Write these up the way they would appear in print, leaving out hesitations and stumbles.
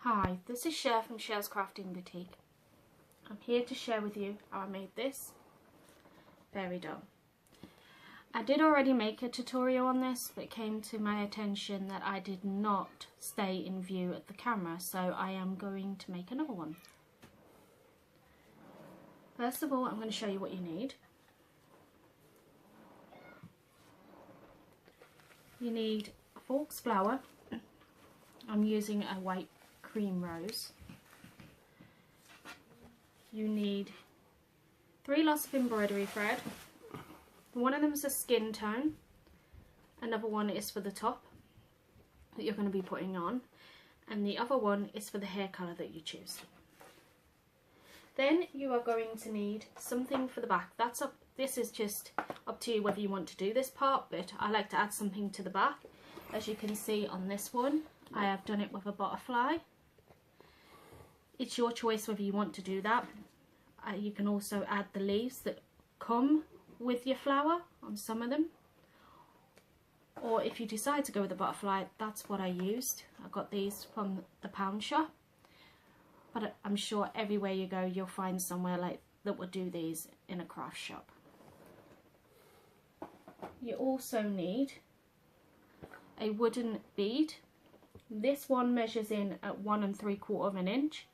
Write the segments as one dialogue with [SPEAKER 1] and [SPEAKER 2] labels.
[SPEAKER 1] Hi, this is Cher from Cher's Crafting Boutique. I'm here to share with you how I made this fairy doll. I did already make a tutorial on this, but it came to my attention that I did not stay in view at the camera, so I am going to make another one. First of all, I'm going to show you what you need. You need a fork's flour. I'm using a white cream rose. You need 3 lots of embroidery thread. One of them is a skin tone, another one is for the top that you're going to be putting on, and the other one is for the hair colour that you choose. Then you are going to need something for the back. This is just up to you whether you want to do this part, but I like to add something to the back. As you can see on this one, I have done it with a butterfly. It's your choice whether you want to do that. You can also add the leaves that come with your flower on some of them. Or if you decide to go with a butterfly, that's what I used. I got these from the pound shop. But I'm sure everywhere you go, you'll find somewhere like that will do these in a craft shop. You also need a wooden bead. This one measures in at 1 3/4 inch.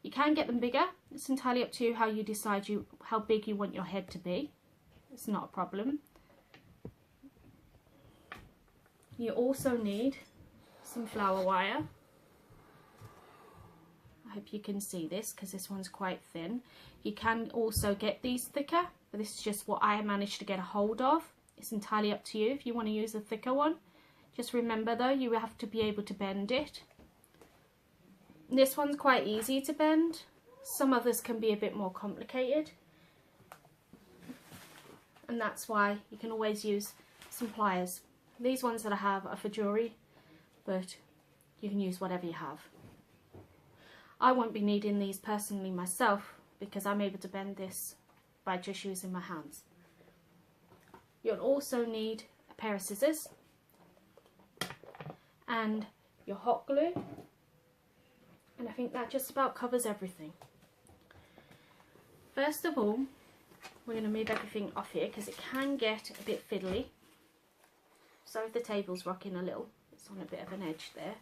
[SPEAKER 1] You can get them bigger. It's entirely up to you how you decide how big you want your head to be. It's not a problem. You also need some flower wire. I hope you can see this because this one's quite thin. You can also get these thicker, but this is just what I managed to get a hold of. It's entirely up to you if you want to use a thicker one. Just remember though, you have to be able to bend it. This one's quite easy to bend. Some others can be a bit more complicated. And that's why you can always use some pliers. These ones that I have are for jewellery, but you can use whatever you have. I won't be needing these personally myself because I'm able to bend this by just using my hands. You'll also need a pair of scissors and your hot glue, and I think that just about covers everything. First of all, we're going to move everything off here because it can get a bit fiddly. So if the table's rocking a little, it's on a bit of an edge there.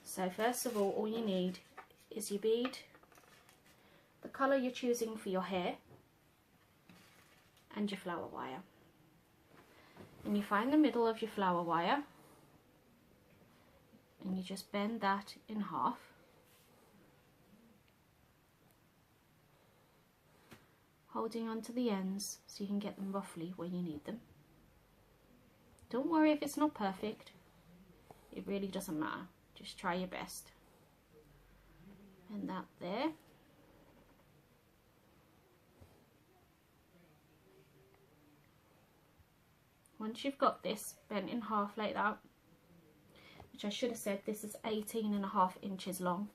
[SPEAKER 1] So first of all you need is your bead, the colour you're choosing for your hair, and your flower wire. And you find the middle of your flower wire and you just bend that in half. Holding on to the ends so you can get them roughly where you need them. Don't worry if it's not perfect, it really doesn't matter, just try your best. And that there. Once you've got this bent in half like that, which I should have said this is 18.5 inches long,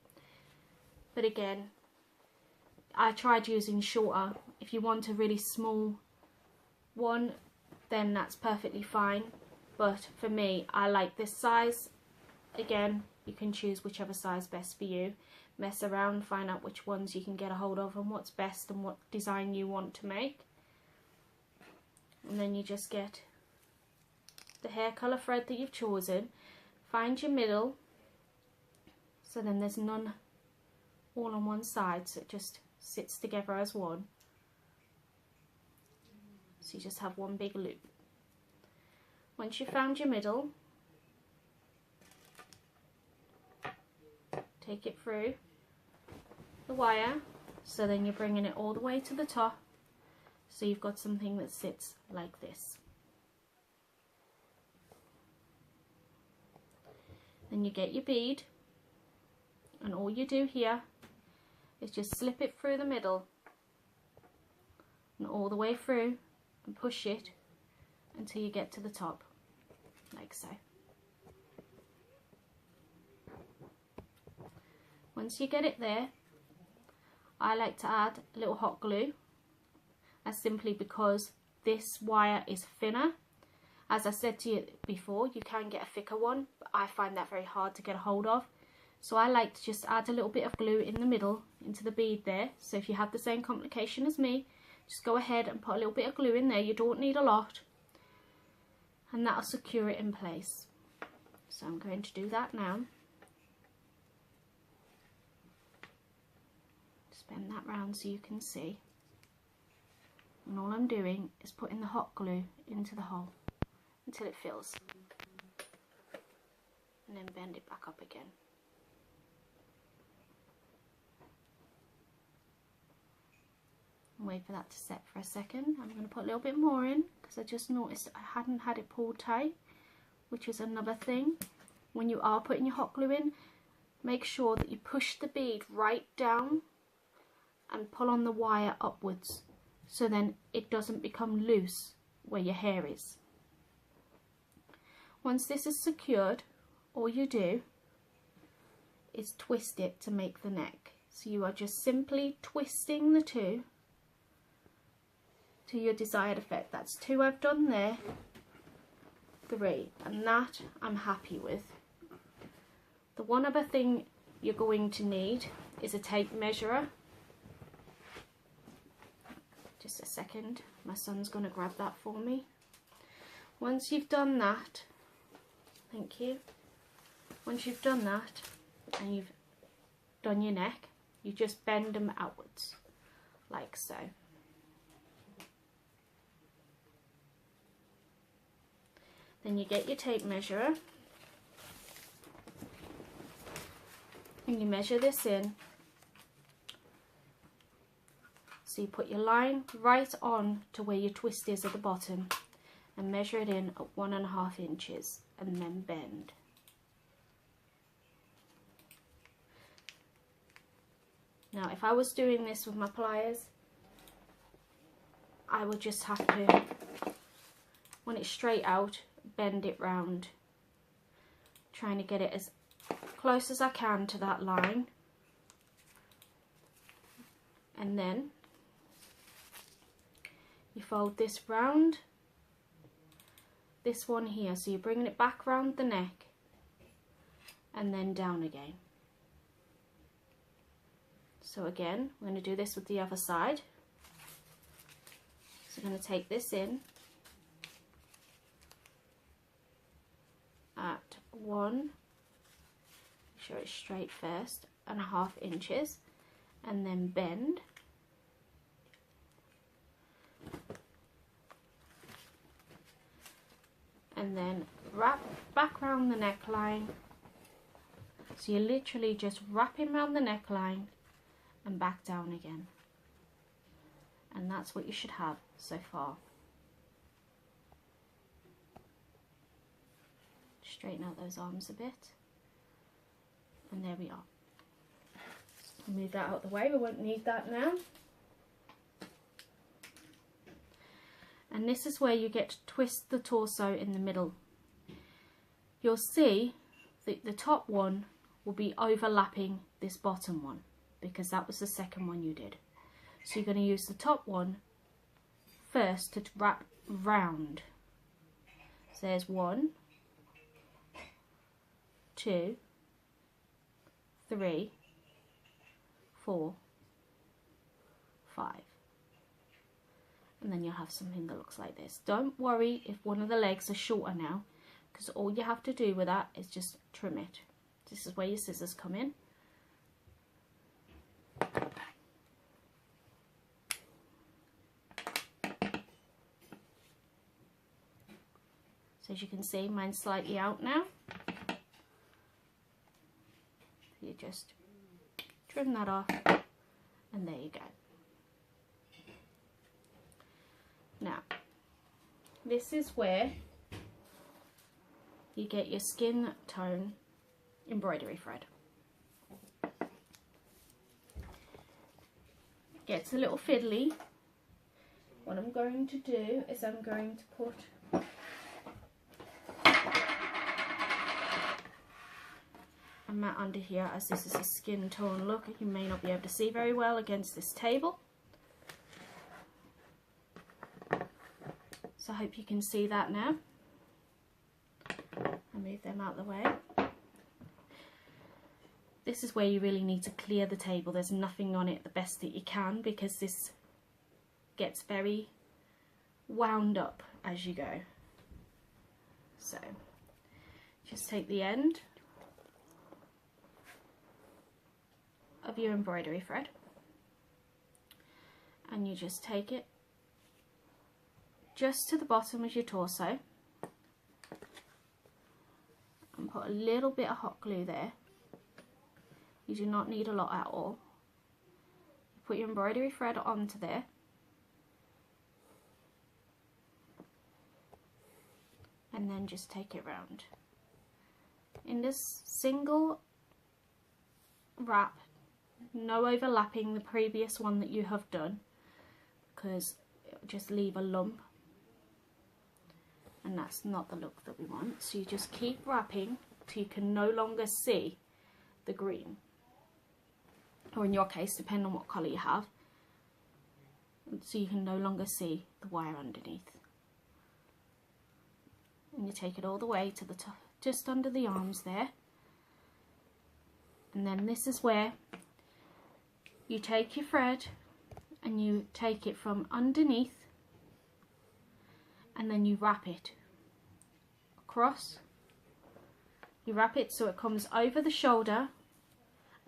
[SPEAKER 1] but again I tried using shorter. If you want a really small one, then that's perfectly fine, but for me I like this size. Again, you can choose whichever size best for you. Mess around, find out which ones you can get a hold of and what's best and what design you want to make. And then you just get the hair colour thread that you've chosen, find your middle, so then there's none all on one side, so it just sits together as one. So you just have one big loop. Once you've found your middle, take it through the wire, so then you're bringing it all the way to the top, so you've got something that sits like this. Then you get your bead, and all you do here is just slip it through the middle and all the way through and push it until you get to the top, like so. Once you get it there, I like to add a little hot glue, as simply because this wire is thinner As I said to you before, you can get a thicker one, but I find that very hard to get a hold of. So I like to just add a little bit of glue in the middle into the bead there. So if you have the same complication as me, just go ahead and put a little bit of glue in there. You don't need a lot. And that'll secure it in place. So I'm going to do that now. Just bend that round so you can see. And all I'm doing is putting the hot glue into the hole until it fills. And then bend it back up again. And wait for that to set for a second. I'm going to put a little bit more in because I just noticed I hadn't had it pulled tight, which is another thing. When you are putting your hot glue in, make sure that you push the bead right down and pull on the wire upwards, so then it doesn't become loose where your hair is. Once this is secured, all you do is twist it to make the neck. So you are just simply twisting the two to your desired effect. That's 2 I've done there, 3, and that I'm happy with. The one other thing you're going to need is a tape measurer. Just a second, my son's going to grab that for me. Once you've done that, thank you. Once you've done that and you've done your neck, you just bend them outwards like so. Then you get your tape measurer and you measure this in. So you put your line right on to where your twist is at the bottom and measure it in at 1.5 inches and then bend. Now if I was doing this with my pliers, I would just have to, when it's straight out, bend it round, trying to get it as close as I can to that line, and then you fold this round, this one here, so you're bringing it back round the neck and then down again. So again, we're going to do this with the other side. So I'm going to take this in at 1, make sure it's straight first, and 1/2 inches, and then bend. And then wrap back around the neckline. So you're literally just wrapping around the neckline and back down again. And that's what you should have so far. Straighten out those arms a bit. And there we are. Move that out of the way, we won't need that now. And this is where you get to twist the torso in the middle. You'll see that the top one will be overlapping this bottom one because that was the second one you did. So you're going to use the top one first to wrap round. So there's 1, 2, 3, 4, 5. And then you'll have something that looks like this. Don't worry if one of the legs are shorter now, because all you have to do with that is just trim it. This is where your scissors come in. So as you can see, mine's slightly out now. You just trim that off, and there you go. Now, this is where you get your skin tone embroidery thread. Gets a little fiddly. What I'm going to do is I'm going to put a mat under here, as this is a skin tone look. You may not be able to see very well against this table. So I hope you can see that now. move them out of the way. This is where you really need to clear the table. There's nothing on it the best that you can, because this gets very wound up as you go. So just take the end of your embroidery thread and you just take it just to the bottom of your torso and put a little bit of hot glue there. You do not need a lot at all. Put your embroidery thread onto there. And then just take it round. In this single wrap, no overlapping the previous one that you have done, because it will just leave a lump. And that's not the look that we want. So you just keep wrapping till you can no longer see the green. Or in your case, depending on what colour you have, so you can no longer see the wire underneath. And you take it all the way to the top, just under the arms there. And then this is where you take your thread and you take it from underneath and then you wrap it across. You wrap it so it comes over the shoulder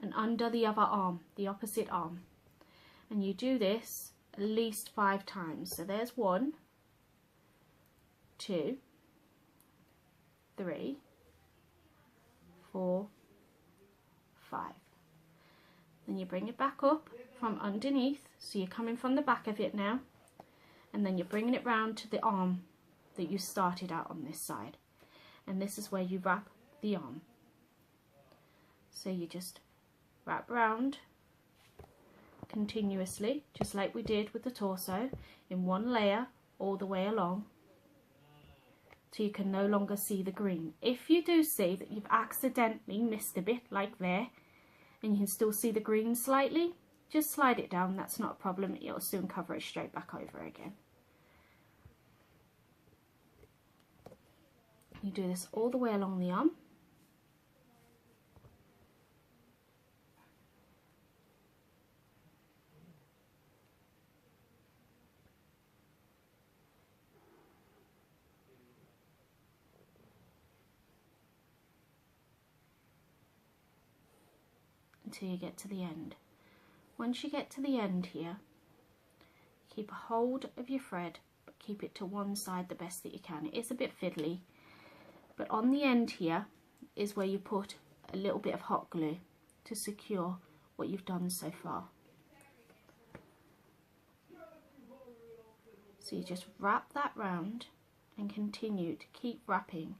[SPEAKER 1] and under the other arm, the opposite arm. And you do this at least 5 times. So there's 1, 2, 3, 4, 5. Then you bring it back up from underneath, so you're coming from the back of it now, and then you're bringing it round to the arm that you started out on this side, and this is where you wrap the arm. So you just wrap round continuously, just like we did with the torso, in one layer all the way along, so you can no longer see the green. If you do see that you've accidentally missed a bit, like there, and you can still see the green slightly, just slide it down, that's not a problem, it'll soon cover it straight back over again. You do this all the way along the arm. Until you get to the end. Once you get to the end here, keep a hold of your thread, but keep it to one side the best that you can. It is a bit fiddly, but on the end here is where you put a little bit of hot glue to secure what you've done so far. So you just wrap that round and continue to keep wrapping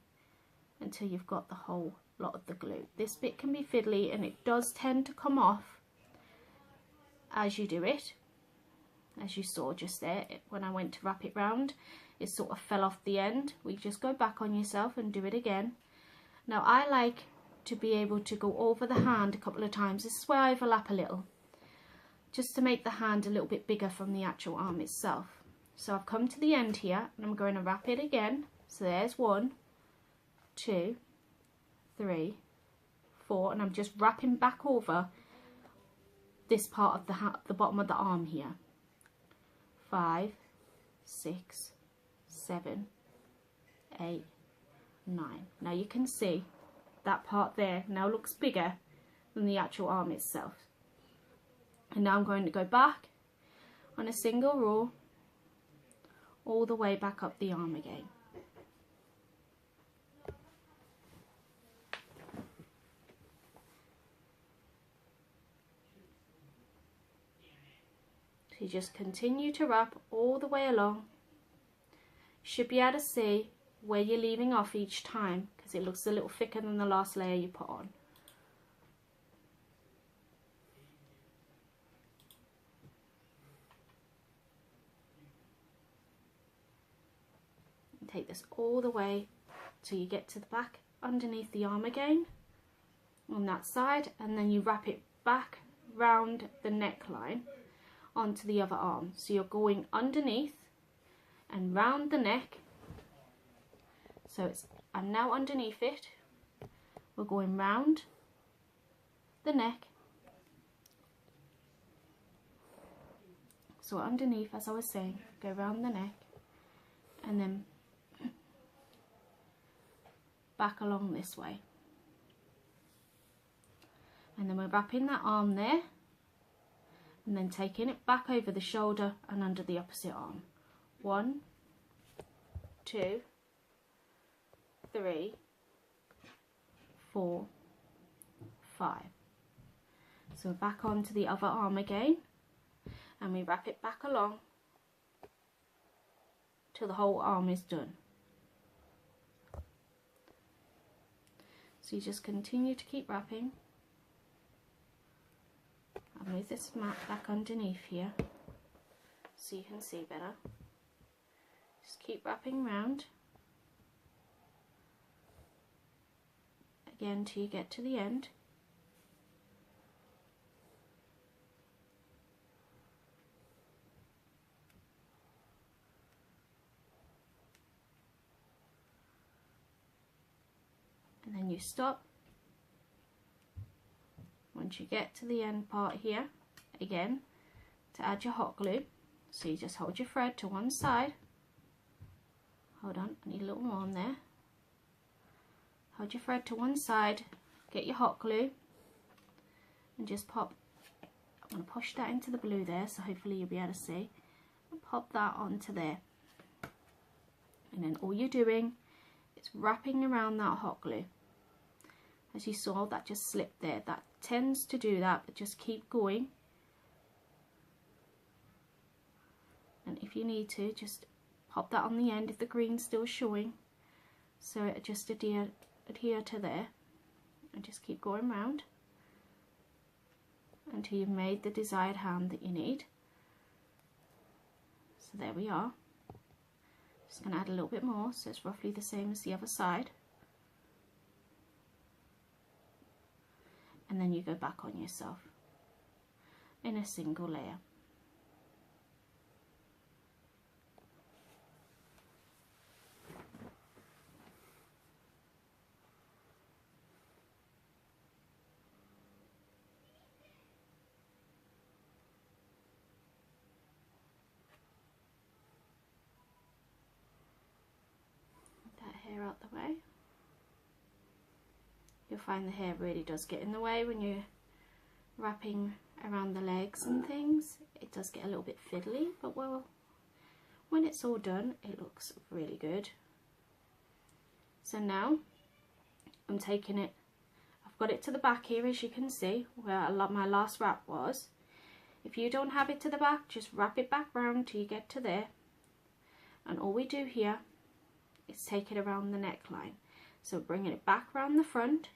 [SPEAKER 1] until you've got the whole lot of the glue. This bit can be fiddly and it does tend to come off as you do it, as you saw just there. When I went to wrap it round, it sort of fell off the end. We just go back on yourself and do it again. Now I like to be able to go over the hand a couple of times. This is where I overlap a little, just to make the hand a little bit bigger from the actual arm itself. So I've come to the end here and I'm going to wrap it again. So there's 1, 2, 3, 4, and I'm just wrapping back over this part of the bottom of the arm here. 5, 6, 7, 8, 9. Now you can see that part there now looks bigger than the actual arm itself. And now I'm going to go back on a single row all the way back up the arm again. So you just continue to wrap all the way along. You should be able to see where you're leaving off each time, because it looks a little thicker than the last layer you put on. And take this all the way till you get to the back underneath the arm again on that side, and then you wrap it back round the neckline onto the other arm. So you're going underneath and round the neck, so it's and now underneath it we're going round the neck. So underneath, as I was saying, go round the neck and then back along this way, and then we're wrapping that arm there and then taking it back over the shoulder and under the opposite arm. 1, 2, 3, 4, 5. So back onto the other arm again, and we wrap it back along till the whole arm is done. So you just continue to keep wrapping. I'll move this mat back underneath here so you can see better. Just keep wrapping round again till you get to the end. And then you stop once you get to the end part here again to add your hot glue. So you just hold your thread to one side. Hold on, I need a little more on there. Hold your thread to one side, get your hot glue and just pop. I'm going to push that into the blue there, so hopefully you'll be able to see, and pop that onto there. And then all you're doing is wrapping around that hot glue. As you saw, that just slipped there. That tends to do that, but just keep going. And if you need to, just pop that on the end if the green's still showing, so it just adhere to there, and just keep going round until you've made the desired hand that you need. So there we are. Just going to add a little bit more so it's roughly the same as the other side. And then you go back on yourself in a single layer. That hair out the way. You'll find the hair really does get in the way when you're wrapping around the legs and things. It does get a little bit fiddly, but well, when it's all done, it looks really good. So now I'm taking it, I've got it to the back here, as you can see, where my last wrap was. If you don't have it to the back, just wrap it back round till you get to there. And all we do here is take it around the neckline. So bringing it back round the front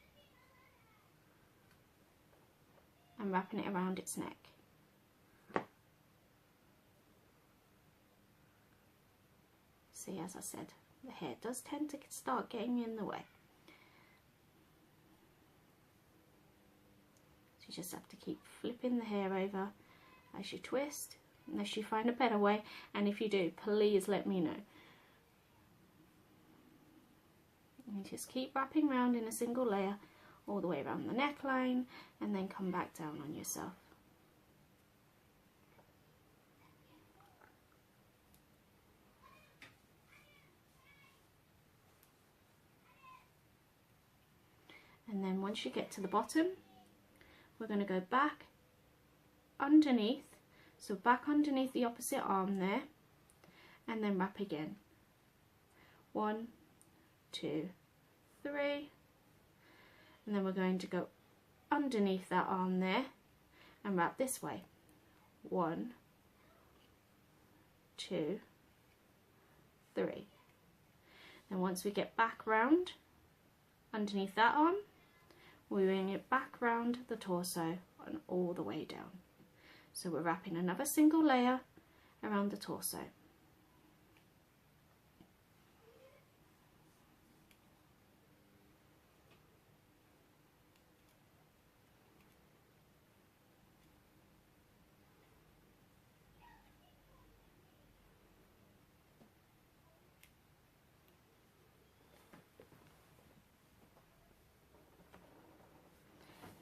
[SPEAKER 1] and wrapping it around its neck. See, as I said, the hair does tend to start getting in the way. So you just have to keep flipping the hair over as you twist, unless you find a better way, and if you do, please let me know. And just keep wrapping round in a single layer all the way around the neckline, and then come back down on yourself. And then once you get to the bottom, we're going to go back underneath, so back underneath the opposite arm there, and then wrap again. 1, 2, 3, and then we're going to go underneath that arm there and wrap this way. 1, 2, 3. And once we get back round underneath that arm, we bring it back round the torso and all the way down. So we're wrapping another single layer around the torso.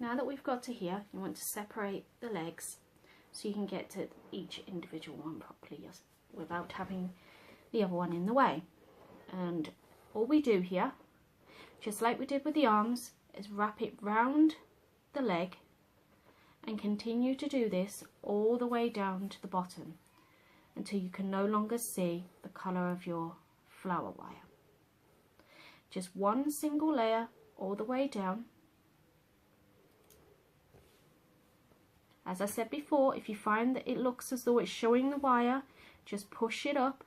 [SPEAKER 1] Now that we've got to here, you want to separate the legs so you can get to each individual one properly without having the other one in the way. And all we do here, just like we did with the arms, is wrap it round the leg and continue to do this all the way down to the bottom until you can no longer see the colour of your flower wire. Just one single layer all the way down. As I said before, if you find that it looks as though it's showing the wire, just push it up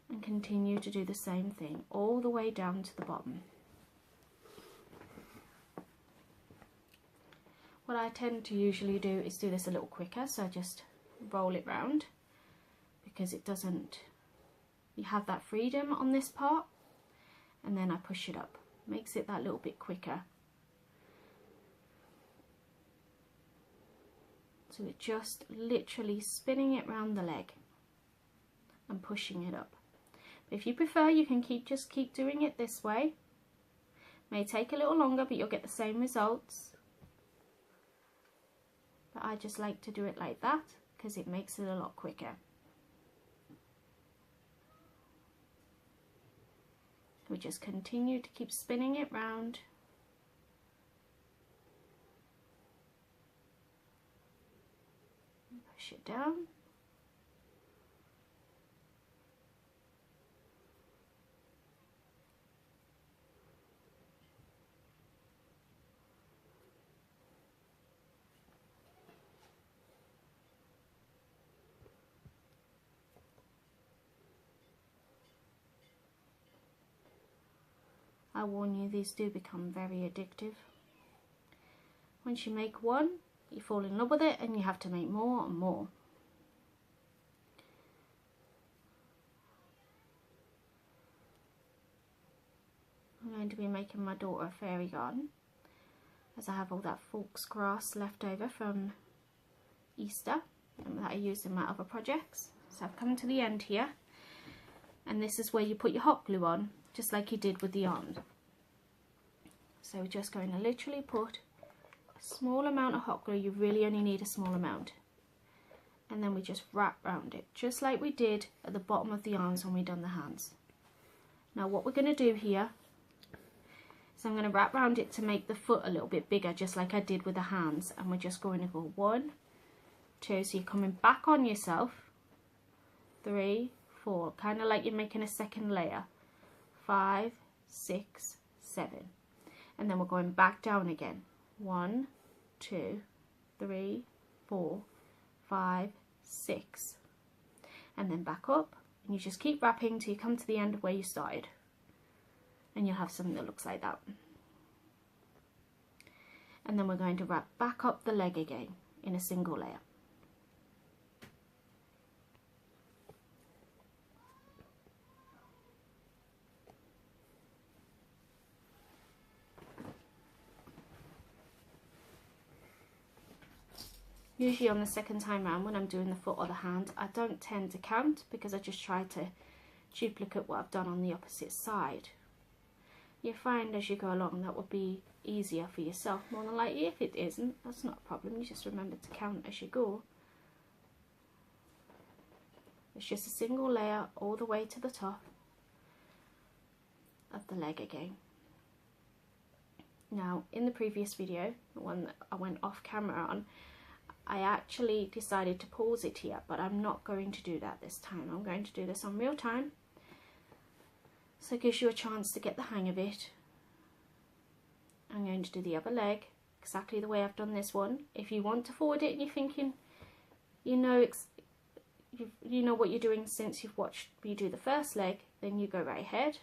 [SPEAKER 1] and continue to do the same thing all the way down to the bottom. What I tend to usually do is do this a little quicker, so I just roll it round because it doesn't, you have that freedom on this part, and then I push it up, makes it that little bit quicker. So we're just literally spinning it round the leg and pushing it up. If you prefer, you can just keep doing it this way. May take a little longer, but you'll get the same results. But I just like to do it like that because it makes it a lot quicker. We just continue to keep spinning it round. Push it down. I warn you, these do become very addictive. Once you make one, you fall in love with it and you have to make more and more. I'm going to be making my daughter a fairy garden, as I have all that false grass left over from Easter and that I used in my other projects. So I've come to the end here, and this is where you put your hot glue on, just like you did with the arms. So we're just going to literally put a small amount of hot glue. You really only need a small amount, and then we just wrap around it just like we did at the bottom of the arms when we done the hands. Now what we're going to do here is I'm going to wrap around it to make the foot a little bit bigger, just like I did with the hands, and we're just going to go 1, 2, so you're coming back on yourself, 3, 4, kind of like you're making a second layer, 5, 6, 7, and then we're going back down again, 1, 2, 3, 4, 5, 6, and then back up, and you just keep wrapping till you come to the end of where you started, and you'll have something that looks like that. And then we're going to wrap back up the leg again in a single layer. Usually on the second time round when I'm doing the foot or the hand, I don't tend to count because I just try to duplicate what I've done on the opposite side. You find as you go along that will be easier for yourself more than likely. If it isn't, that's not a problem, you just remember to count as you go. It's just a single layer all the way to the top of the leg again. Now in the previous video, the one that I went off camera on, I actually decided to pause it here, but I'm not going to do that this time. I'm going to do this on real time, so it gives you a chance to get the hang of it. I'm going to do the other leg exactly the way I've done this one. If you want to forward it and you're thinking, you know what you're doing since you've watched me do the first leg, then you go right ahead.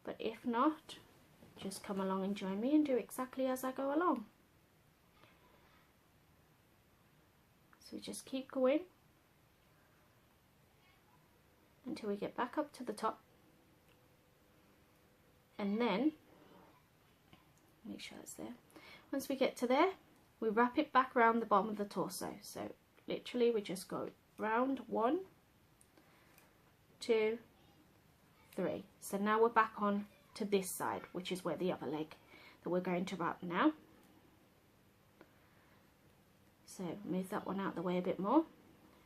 [SPEAKER 1] But if not, just come along and join me and do exactly as I go along. So we just keep going until we get back up to the top, and then make sure it's there. Once we get to there, we wrap it back around the bottom of the torso. So literally we just go round 1, 2, 3. So now we're back on to this side, which is where the other leg that we're going to wrap now. So move that one out of the way a bit more,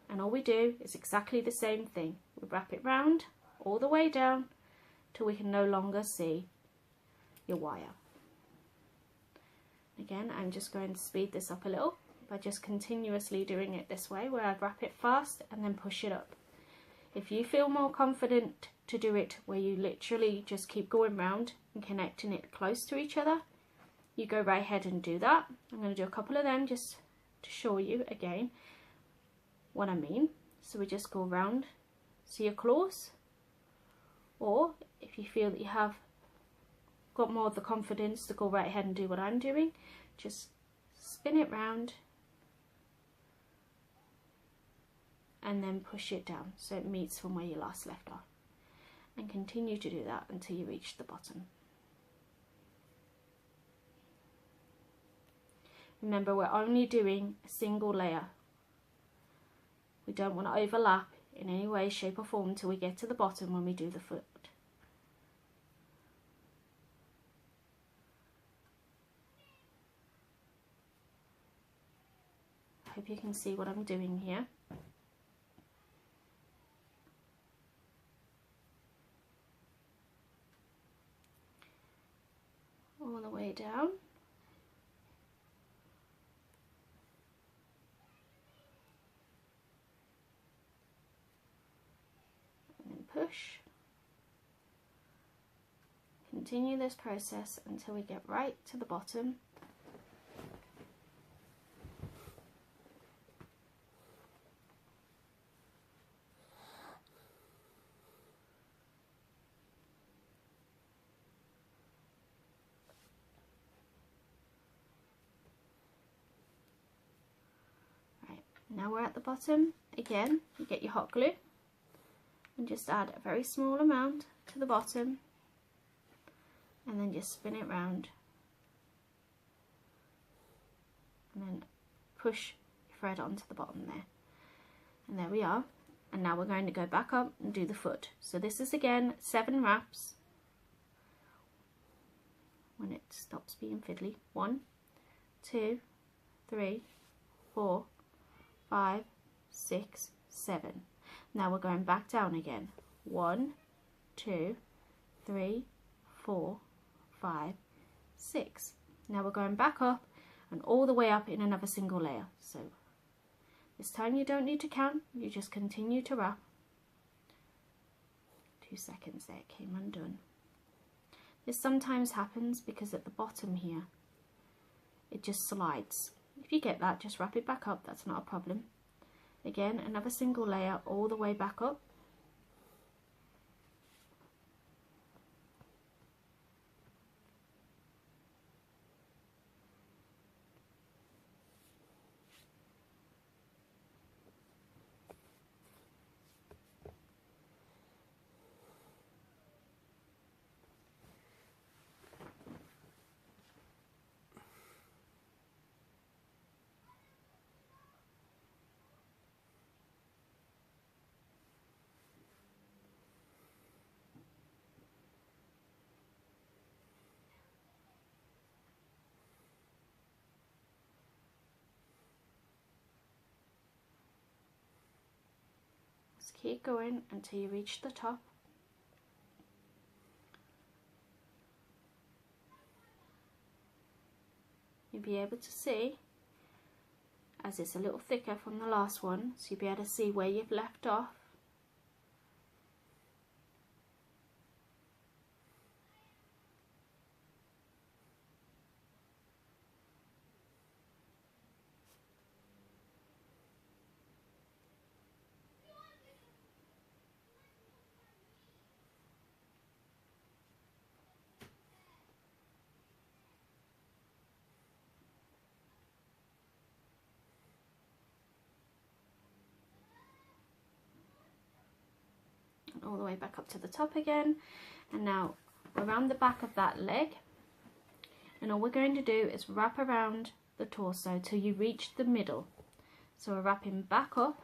[SPEAKER 1] and all we do is exactly the same thing. We wrap it round all the way down till we can no longer see your wire. Again, I'm just going to speed this up a little by just continuously doing it this way, where I wrap it fast and then push it up. If you feel more confident to do it where you literally just keep going round and connecting it close to each other, you go right ahead and do that. I'm going to do a couple of them just to show you again what I mean. So we just go round, see your claws, or if you feel that you have got more of the confidence to go right ahead and do what I'm doing, just spin it round and then push it down so it meets from where you last left off, and continue to do that until you reach the bottom. Remember, we're only doing a single layer. We don't want to overlap in any way, shape or form until we get to the bottom when we do the foot. I hope you can see what I'm doing here. All the way down. And then push. Continue this process until we get right to the bottom. Now we're at the bottom. Again, you get your hot glue and just add a very small amount to the bottom, and then just spin it round and then push your thread onto the bottom there. And there we are. And now we're going to go back up and do the foot. So this is again 7 wraps. When it stops being fiddly. 1, 2, 3, 4, 5, 6, 7. Now we're going back down again. 1, 2, 3, 4, 5, 6. Now we're going back up and all the way up in another single layer. So this time you don't need to count, you just continue to wrap. 2 seconds there, it came undone. This sometimes happens because at the bottom here it just slides. If you get that, just wrap it back up, that's not a problem. Again, another single layer all the way back up. Just keep going until you reach the top. You'll be able to see, as it's a little thicker from the last one, so you'll be able to see where you've left off. All the way back up to the top again, and now around the back of that leg, and all we're going to do is wrap around the torso till you reach the middle. So we're wrapping back up,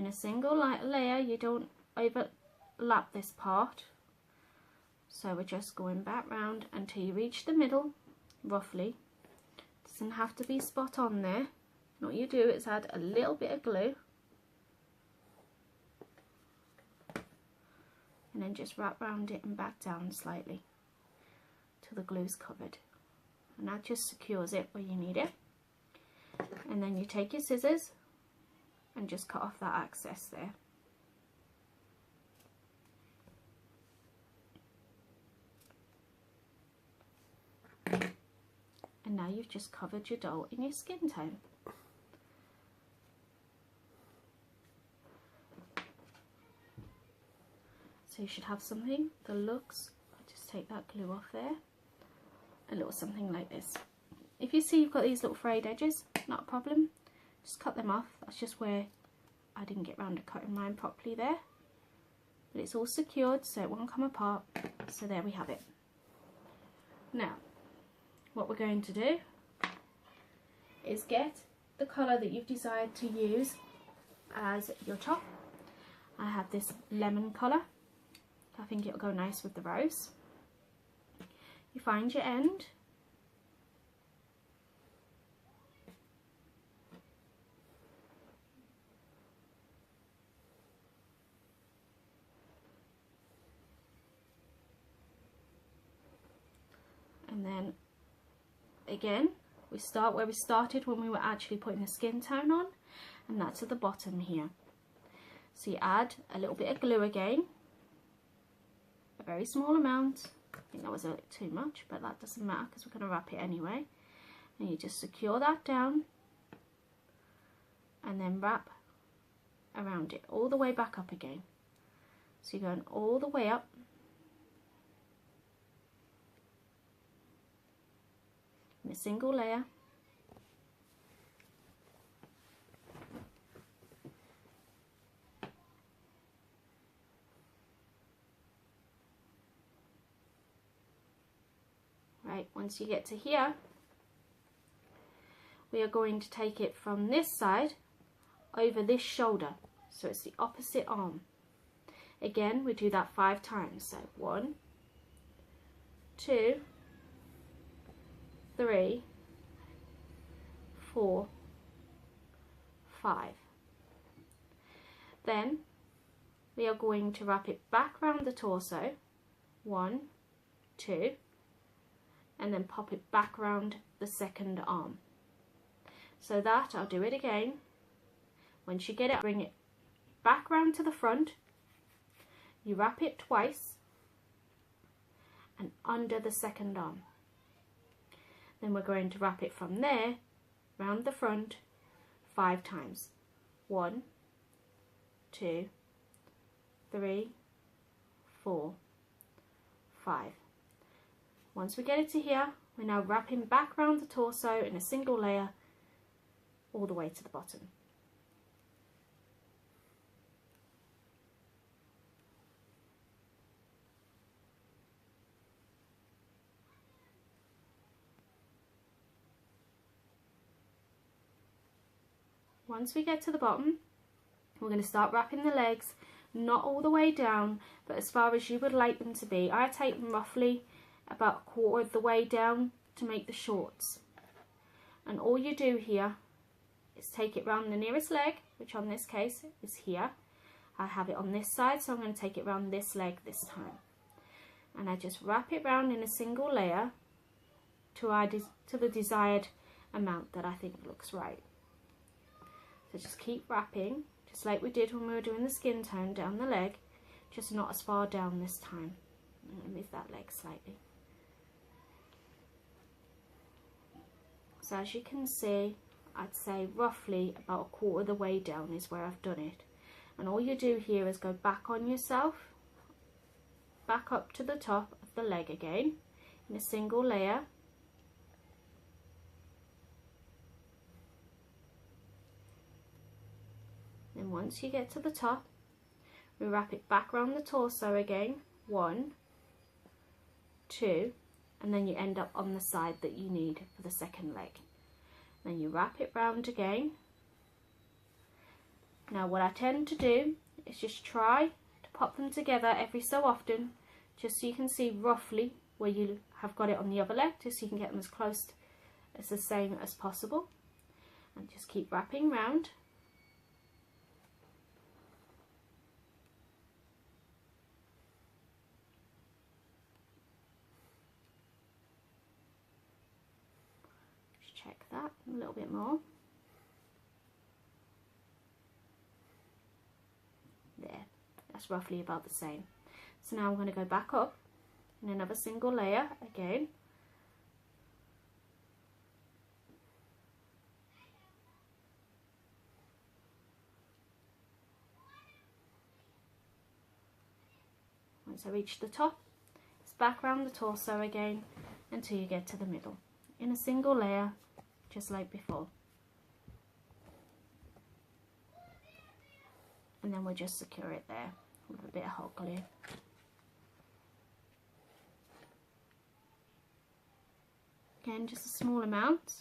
[SPEAKER 1] a single layer. You don't overlap this part. So we're just going back round until you reach the middle, roughly. Doesn't have to be spot on there. What you do is add a little bit of glue and then just wrap round it and back down slightly till the glue's covered, and that just secures it where you need it. And then you take your scissors and just cut off that excess there. And now you've just covered your doll in your skin tone. So you should have something that looks, just take that glue off there, a little something like this. If you see you've got these little frayed edges, not a problem, just cut them off. That's just where I didn't get round to cutting mine properly there. But it's all secured so it won't come apart. So there we have it. Now, what we're going to do is get the colour that you've decided to use as your top. I have this lemon colour. I think it'll go nice with the rose. You find your end. And then again, we start where we started when we were actually putting the skin tone on, and that's at the bottom here. So you add a little bit of glue again, a very small amount. I think that was a bit too much, but that doesn't matter because we're going to wrap it anyway. And you just secure that down and then wrap around it all the way back up again. So you're going all the way up in a single layer. Right, once you get to here, we are going to take it from this side over this shoulder, so it's the opposite arm. Again, we do that 5 times, so 1, 2, 3, 4, 5. Then we are going to wrap it back round the torso, 1, 2, and then pop it back round the second arm. So that, I'll do it again. Once you get it, bring it back round to the front, you wrap it twice and under the second arm. Then we're going to wrap it from there round the front 5 times. 1, 2, 3, 4, 5. Once we get it to here, we're now wrapping back round the torso in a single layer all the way to the bottom. Once we get to the bottom, we're going to start wrapping the legs, not all the way down, but as far as you would like them to be. I take them roughly about 1/4 of the way down to make the shorts. And all you do here is take it round the nearest leg, which on this case is here. I have it on this side, so I'm going to take it round this leg this time. And I just wrap it round in a single layer to the desired amount that I think looks right. So just keep wrapping, just like we did when we were doing the skin tone down the leg, just not as far down this time. I'm going to move that leg slightly. So as you can see, I'd say roughly about 1/4 of the way down is where I've done it. And all you do here is go back on yourself, back up to the top of the leg again in a single layer. Then once you get to the top, we wrap it back around the torso again, 1, 2, and then you end up on the side that you need for the second leg. Then you wrap it round again, Now what I tend to do is just try to pop them together every so often, just so you can see roughly where you have got it on the other leg, just so you can get them as close as the same as possible. And just keep wrapping round. Just check that a little bit more. There, that's roughly about the same. So now I'm going to go back up in another single layer again. Once I reach the top, it's back round the torso again until you get to the middle in a single layer, just like before. And then we'll just secure it there with a bit of hot glue. Again, just a small amount,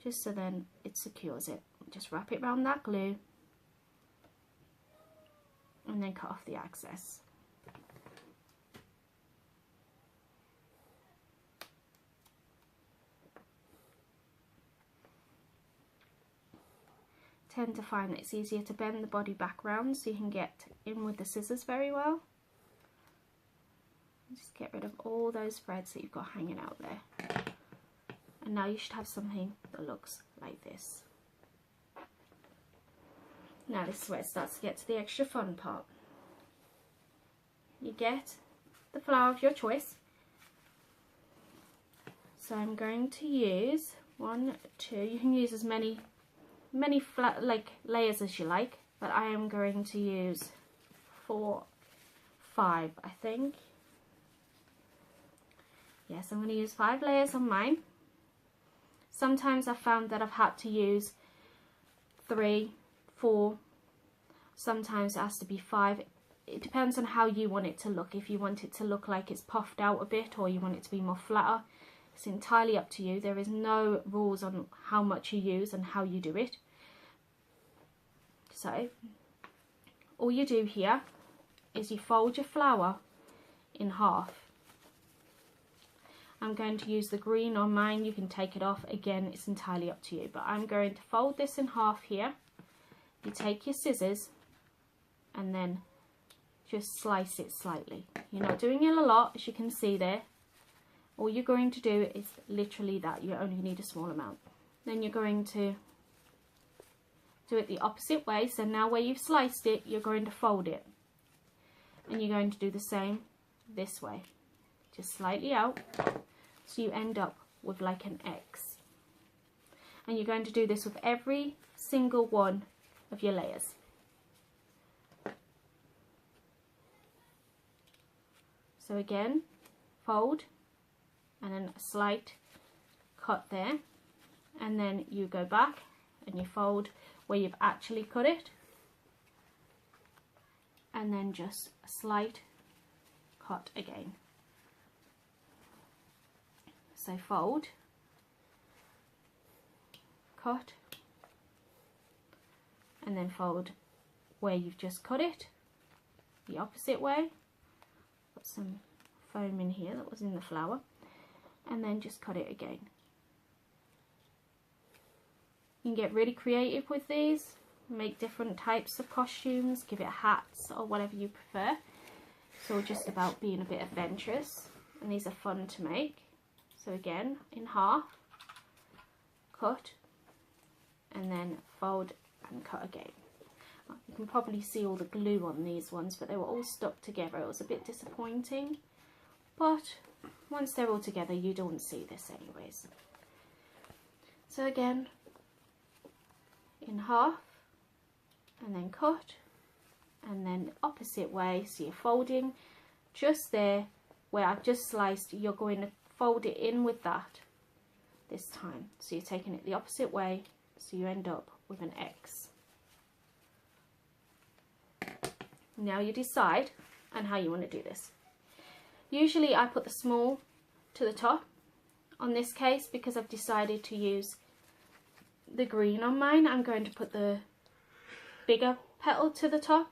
[SPEAKER 1] just so then it secures it. Just wrap it around that glue and then cut off the excess. Tend to find that it's easier to bend the body back round so you can get in with the scissors very well. Just get rid of all those threads that you've got hanging out there. And now you should have something that looks like this. Now this is where it starts to get to the extra fun part. You get the flower of your choice. So I'm going to use 1, 2, you can use as many flat layers as you like, but I am going to use 4, 5 I think. Yes, I'm going to use 5 layers on mine. Sometimes I've found that I've had to use 3, 4, sometimes it has to be 5. It depends on how you want it to look. If you want it to look like it's puffed out a bit or you want it to be more flatter, it's entirely up to you. There is no rules on how much you use and how you do it. So all you do here is you fold your flower in half. I'm going to use the green on mine. You can take it off. Again, it's entirely up to you. But I'm going to fold this in half here. You take your scissors and then just slice it slightly. You're not doing it a lot, as you can see there. All you're going to do is literally that. You only need a small amount. Then you're going to do it the opposite way. So now where you've sliced it, you're going to fold it. And you're going to do the same this way. Just slightly out. So you end up with like an X. And you're going to do this with every single one of your layers. So again, fold and then a slight cut there, and then you go back and you fold where you've actually cut it, and then just a slight cut again. So fold, cut, and then fold where you've just cut it the opposite way. Got some foam in here that was in the flower, and then just cut it again. You can get really creative with these, make different types of costumes, give it hats or whatever you prefer. It's all just about being a bit adventurous, and these are fun to make. So again, in half, cut, and then fold and cut again. You can probably see all the glue on these ones, but they were all stuck together. It was a bit disappointing, but once they're all together, you don't see this anyways. So again, in half, and then cut, and then opposite way. So you're folding just there where I've just sliced, you're going to fold it in with that this time. So you're taking it the opposite way, so you end up with an X. Now you decide on how you want to do this. Usually I put the small to the top. On this case, because I've decided to use the green on mine, I'm going to put the bigger petal to the top.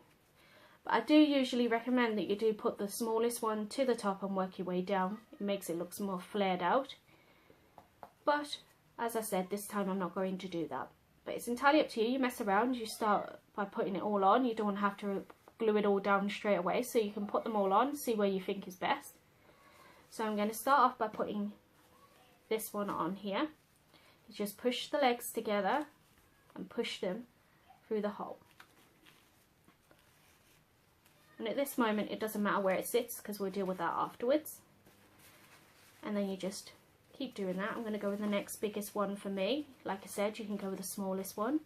[SPEAKER 1] But I do usually recommend that you do put the smallest one to the top and work your way down. It makes it look more flared out. But as I said, this time I'm not going to do that. But it's entirely up to you. You mess around, you start by putting it all on. You don't have to glue it all down straight away, so you can put them all on, see where you think is best. So I'm going to start off by putting this one on here. You just push the legs together and push them through the hole. And at this moment it doesn't matter where it sits because we'll deal with that afterwards. And then you just keep doing that. I'm going to go with the next biggest one for me. Like I said, you can go with the smallest one.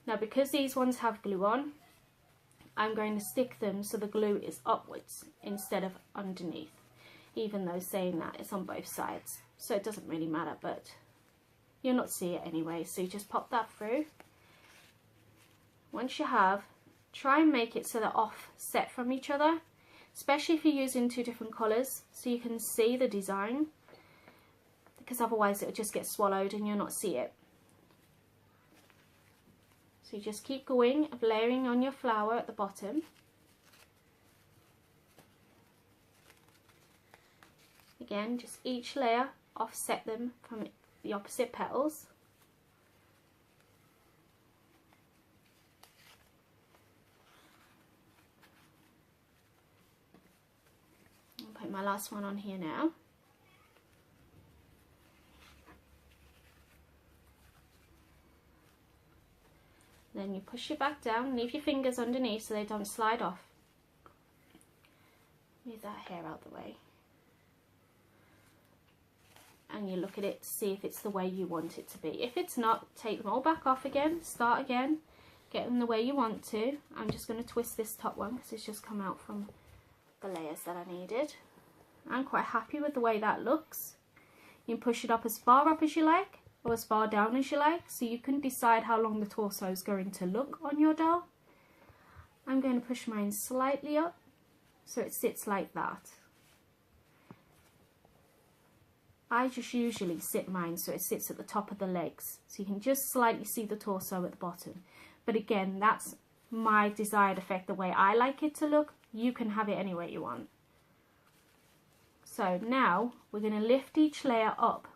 [SPEAKER 1] Now because these ones have glue on, I'm going to stick them so the glue is upwards instead of underneath, even though saying that it's on both sides, so it doesn't really matter, but you'll not see it anyway. So you just pop that through. Once you have, try and make it so they're offset from each other, especially if you're using two different colours, so you can see the design, because otherwise it'll just get swallowed and you'll not see it. So you just keep going, layering on your flower at the bottom. Again, just each layer, offset them from the opposite petals. I'll put my last one on here now. Then you push it back down, leave your fingers underneath so they don't slide off. Move that hair out the way. And you look at it to see if it's the way you want it to be. If it's not, take them all back off again, start again, get them the way you want to. I'm just going to twist this top one because it's just come out from the layers that I needed. I'm quite happy with the way that looks. You can push it up as far up as you like, or as far down as you like, so you can decide how long the torso is going to look on your doll. I'm going to push mine slightly up so it sits like that. I just usually sit mine so it sits at the top of the legs, so you can just slightly see the torso at the bottom. But again, that's my desired effect, the way I like it to look. You can have it any way you want. So now we're going to lift each layer up.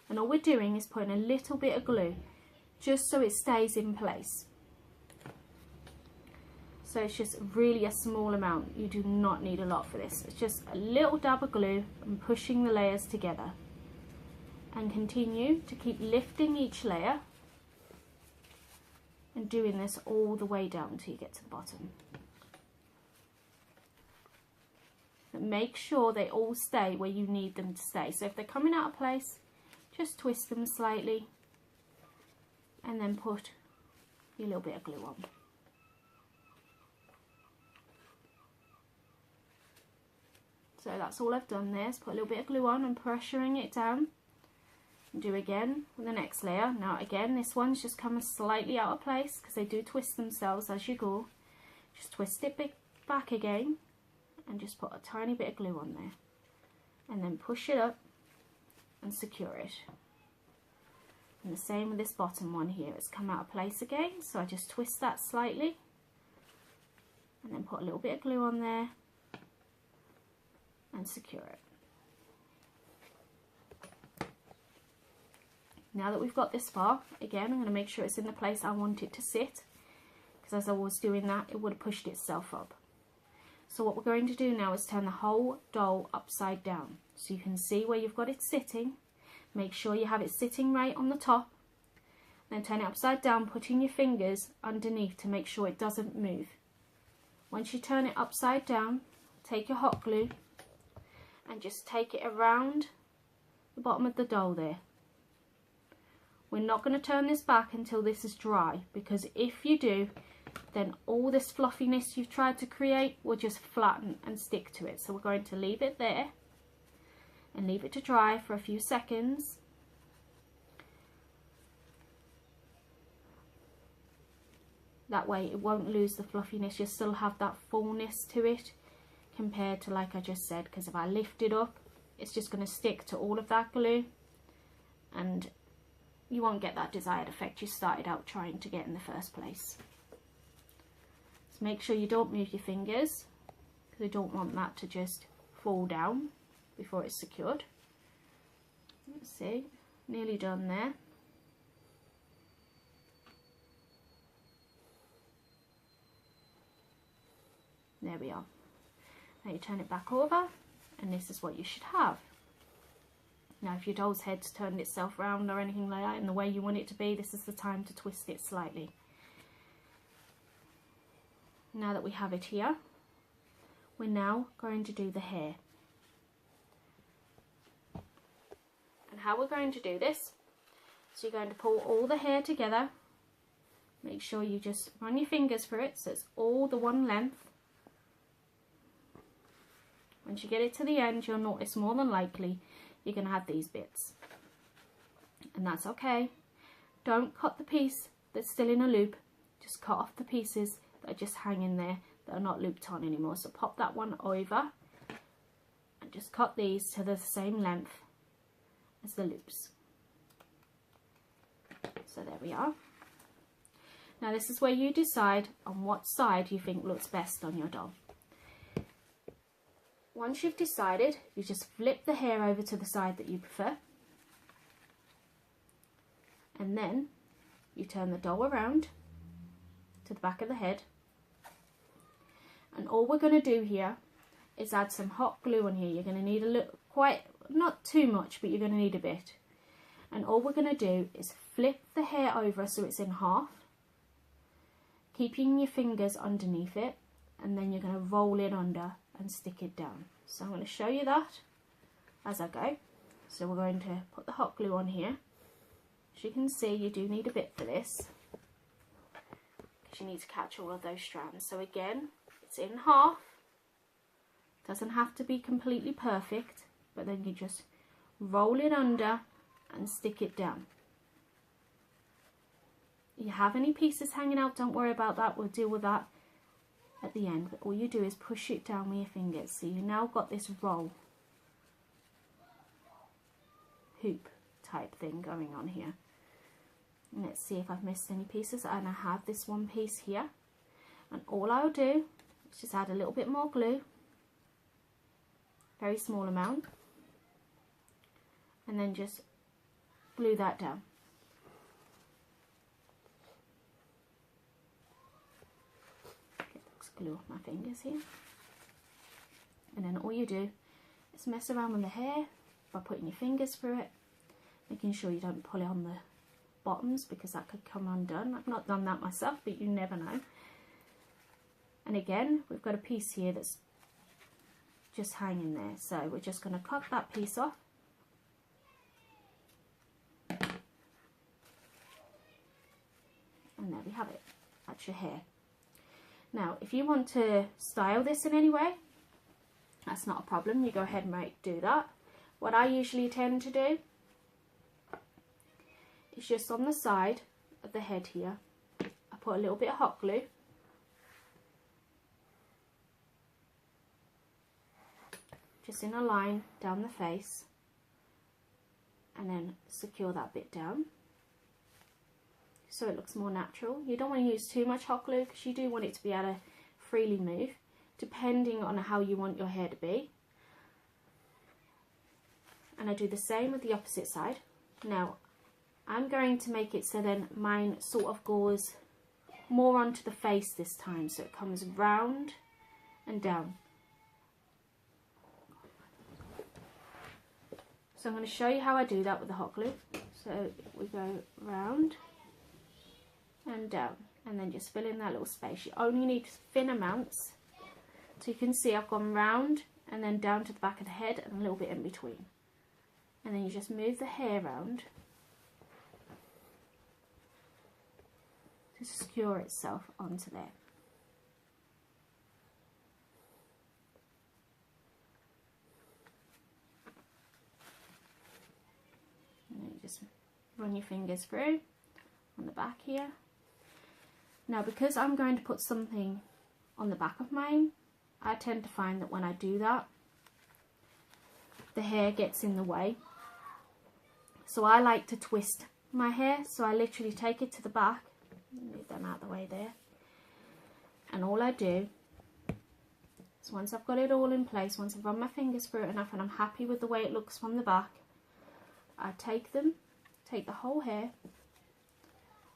[SPEAKER 1] And all we're doing is putting a little bit of glue just so it stays in place. So it's just really a small amount. You do not need a lot for this. It's just a little dab of glue and pushing the layers together. And continue to keep lifting each layer and doing this all the way down until you get to the bottom. But make sure they all stay where you need them to stay. So if they're coming out of place, just twist them slightly and then put your little bit of glue on. So that's all I've done there, is put a little bit of glue on and pressuring it down. And do again with the next layer. Now again, this one's just coming slightly out of place because they do twist themselves as you go. Just twist it back again and just put a tiny bit of glue on there. And then push it up and secure it. And the same with this bottom one here, it's come out of place again, so I just twist that slightly and then put a little bit of glue on there and secure it. Now that we've got this far, again I'm going to make sure it's in the place I want it to sit, because as I was doing that it would have pushed itself up. So what we're going to do now is turn the whole doll upside down so you can see where you've got it sitting. Make sure you have it sitting right on the top. Then turn it upside down, putting your fingers underneath to make sure it doesn't move. Once you turn it upside down, take your hot glue and just take it around the bottom of the doll there. We're not going to turn this back until this is dry, because if you do, then all this fluffiness you've tried to create will just flatten and stick to it. So we're going to leave it there and leave it to dry for a few seconds. That way it won't lose the fluffiness, you'll still have that fullness to it compared to, like I just said, because if I lift it up, it's just going to stick to all of that glue and you won't get that desired effect you started out trying to get in the first place. So make sure you don't move your fingers, because we don't want that to just fall down before it's secured. Let's see, nearly done there. There we are. Now you turn it back over, and this is what you should have. Now if your doll's head's turned itself round or anything like that in the way you want it to be, this is the time to twist it slightly. Now that we have it here, we're now going to do the hair. And how we're going to do this, so you're going to pull all the hair together. Make sure you just run your fingers through it so it's all the one length. Once you get it to the end, you'll notice more than likely you're going to have these bits. And that's okay. Don't cut the piece that's still in a loop. Just cut off the pieces that are just hanging there, that are not looped on anymore. So pop that one over and just cut these to the same length as the loops. So there we are. Now this is where you decide on what side you think looks best on your doll. Once you've decided, you just flip the hair over to the side that you prefer, and then you turn the doll around to the back of the head, and all we're going to do here is add some hot glue on here. You're going to need a little, not too much, but you're going to need a bit. And all we're going to do is flip the hair over so it's in half, keeping your fingers underneath it, and then you're going to roll it under and stick it down. So I'm going to show you that as I go. So we're going to put the hot glue on here. As you can see, you do need a bit for this, because you need to catch all of those strands. So again, it's in half. Doesn't have to be completely perfect, but then you just roll it under and stick it down. If you have any pieces hanging out, don't worry about that, we'll deal with that at the end. But all you do is push it down with your fingers. So you now got this roll hoop type thing going on here. And let's see if I've missed any pieces. And I have this one piece here, and all I'll do is just add a little bit more glue, very small amount, and then just glue that down. Glue off my fingers here, and then all you do is mess around with the hair by putting your fingers through it, making sure you don't pull it on the bottoms, because that could come undone. I've not done that myself, but you never know. And again, we've got a piece here that's just hanging there, so we're just going to cut that piece off. And there we have it. That's your hair. Now, if you want to style this in any way, that's not a problem. You go ahead and do that. What I usually tend to do is just on the side of the head here, I put a little bit of hot glue. Just in a line down the face, and then secure that bit down so it looks more natural. You don't want to use too much hot glue, because you do want it to be able to freely move, depending on how you want your hair to be. And I do the same with the opposite side. Now, I'm going to make it so then mine sort of goes more onto the face this time, so it comes round and down. So I'm going to show you how I do that with the hot glue. So we go round and down, and then just fill in that little space. You only need thin amounts, so you can see I've gone round and then down to the back of the head and a little bit in between. And then you just move the hair round to secure itself onto there. And then you just run your fingers through on the back here. Now, because I'm going to put something on the back of mine, I tend to find that when I do that, the hair gets in the way. So I like to twist my hair, so I literally take it to the back, move them out of the way there, and all I do is once I've got it all in place, once I've run my fingers through it enough and I'm happy with the way it looks from the back, I take the whole hair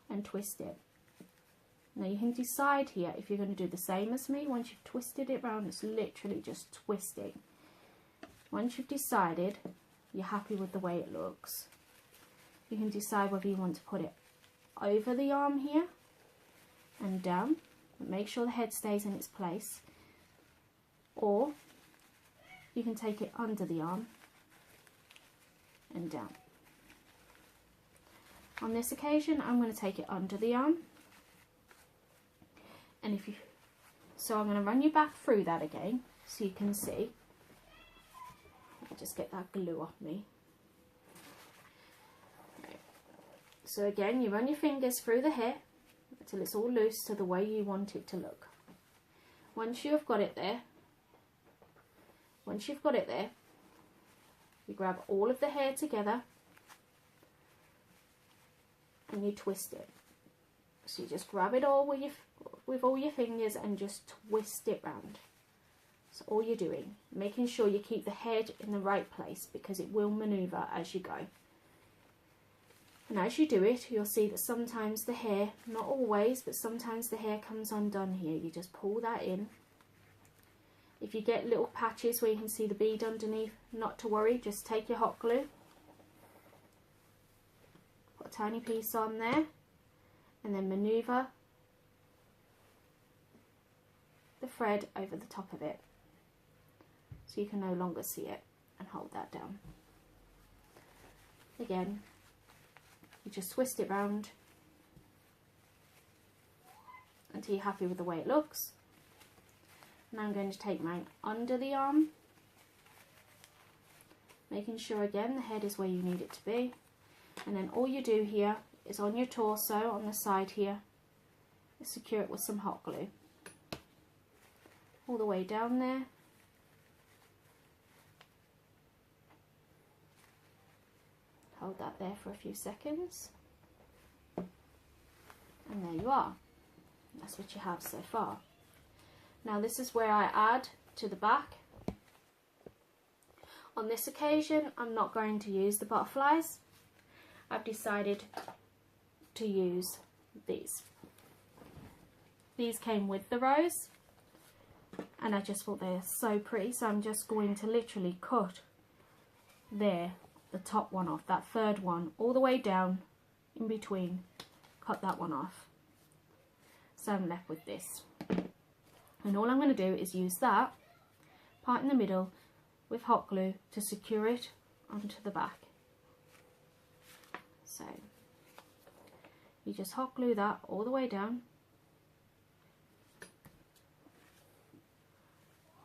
[SPEAKER 1] and twist it. Now you can decide here if you're going to do the same as me. Once you've twisted it round, it's literally just twisting. Once you've decided you're happy with the way it looks, you can decide whether you want to put it over the arm here and down, but make sure the head stays in its place, or you can take it under the arm and down. On this occasion, I'm going to take it under the arm, and so I'm going to run you back through that again so you can see. Let me just get that glue off me. Right. So again, you run your fingers through the hair until it's all loose to the way you want it to look. Once you've got it there, you grab all of the hair together and you twist it. So you just grab it all with all your fingers and just twist it round. So all you're doing, making sure you keep the head in the right place because it will manoeuvre as you go. And as you do it, you'll see that sometimes the hair, not always, but sometimes the hair comes undone here. You just pull that in. If you get little patches where you can see the bead underneath, not to worry, just take your hot glue, put a tiny piece on there, and then manoeuvre the thread over the top of it so you can no longer see it, and hold that down. Again, you just twist it round until you're happy with the way it looks. Now I'm going to take mine under the arm, making sure again the head is where you need it to be, and then all you do here is on your torso, on the side here, is secure it with some hot glue all the way down there. Hold that there for a few seconds, and there you are. That's what you have so far. Now this is where I add to the back. On this occasion, I'm not going to use the butterflies. I've decided to use these. These came with the rose, and I just thought they're so pretty, so I'm just going to literally cut there, the top one off, that third one, all the way down in between, cut that one off. So I'm left with this. And all I'm going to do is use that part in the middle with hot glue to secure it onto the back. So you just hot glue that all the way down,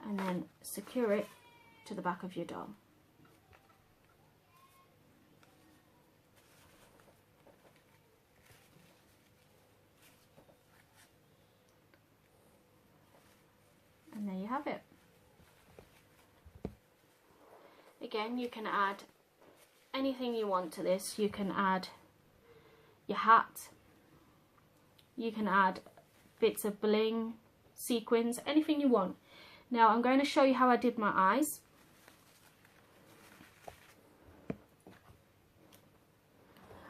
[SPEAKER 1] and then secure it to the back of your doll. And there you have it. Again, you can add anything you want to this. You can add your hat, you can add bits of bling, sequins, anything you want. Now I'm going to show you how I did my eyes.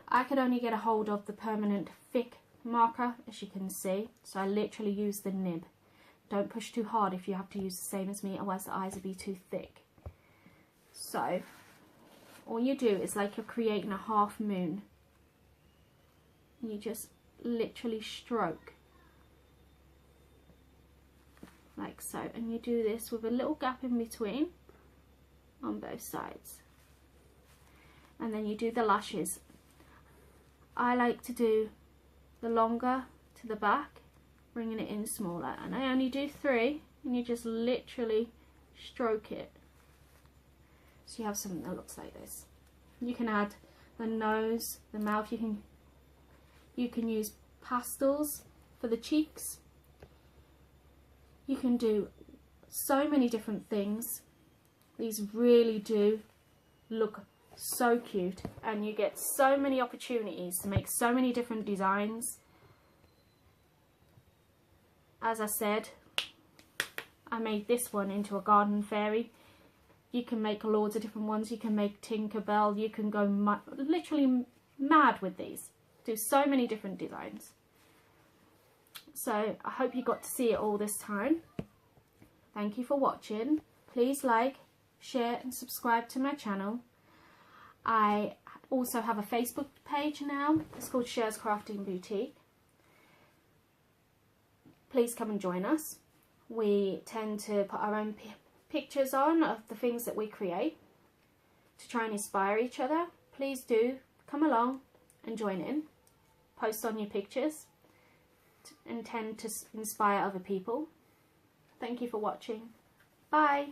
[SPEAKER 1] I could only get a hold of the permanent thick marker, as you can see, so I literally used the nib. Don't push too hard if you have to use the same as me, otherwise the eyes will be too thick. So all you do is like you're creating a half moon. You just literally stroke like so, and you do this with a little gap in between on both sides, and then you do the lashes. I like to do the longer to the back, bringing it in smaller, and I only do 3, and you just literally stroke it so you have something that looks like this. You can add the nose, the mouth, you can use pastels for the cheeks. You can do so many different things. These really do look So cute, and you get so many opportunities to make so many different designs. As I said, I made this one into a garden fairy. You can make loads of different ones. You can make Tinkerbell. You can go literally mad with these. Do so many different designs. So I hope you got to see it all this time. Thank you for watching. Please like, share and subscribe to my channel. I also have a Facebook page now. It's called Cher's Crafting Boutique. Please come and join us. We tend to put our own pictures on of the things that we create to try and inspire each other. Please do come along and join in. Post on your pictures and tend to inspire other people. Thank you for watching. Bye.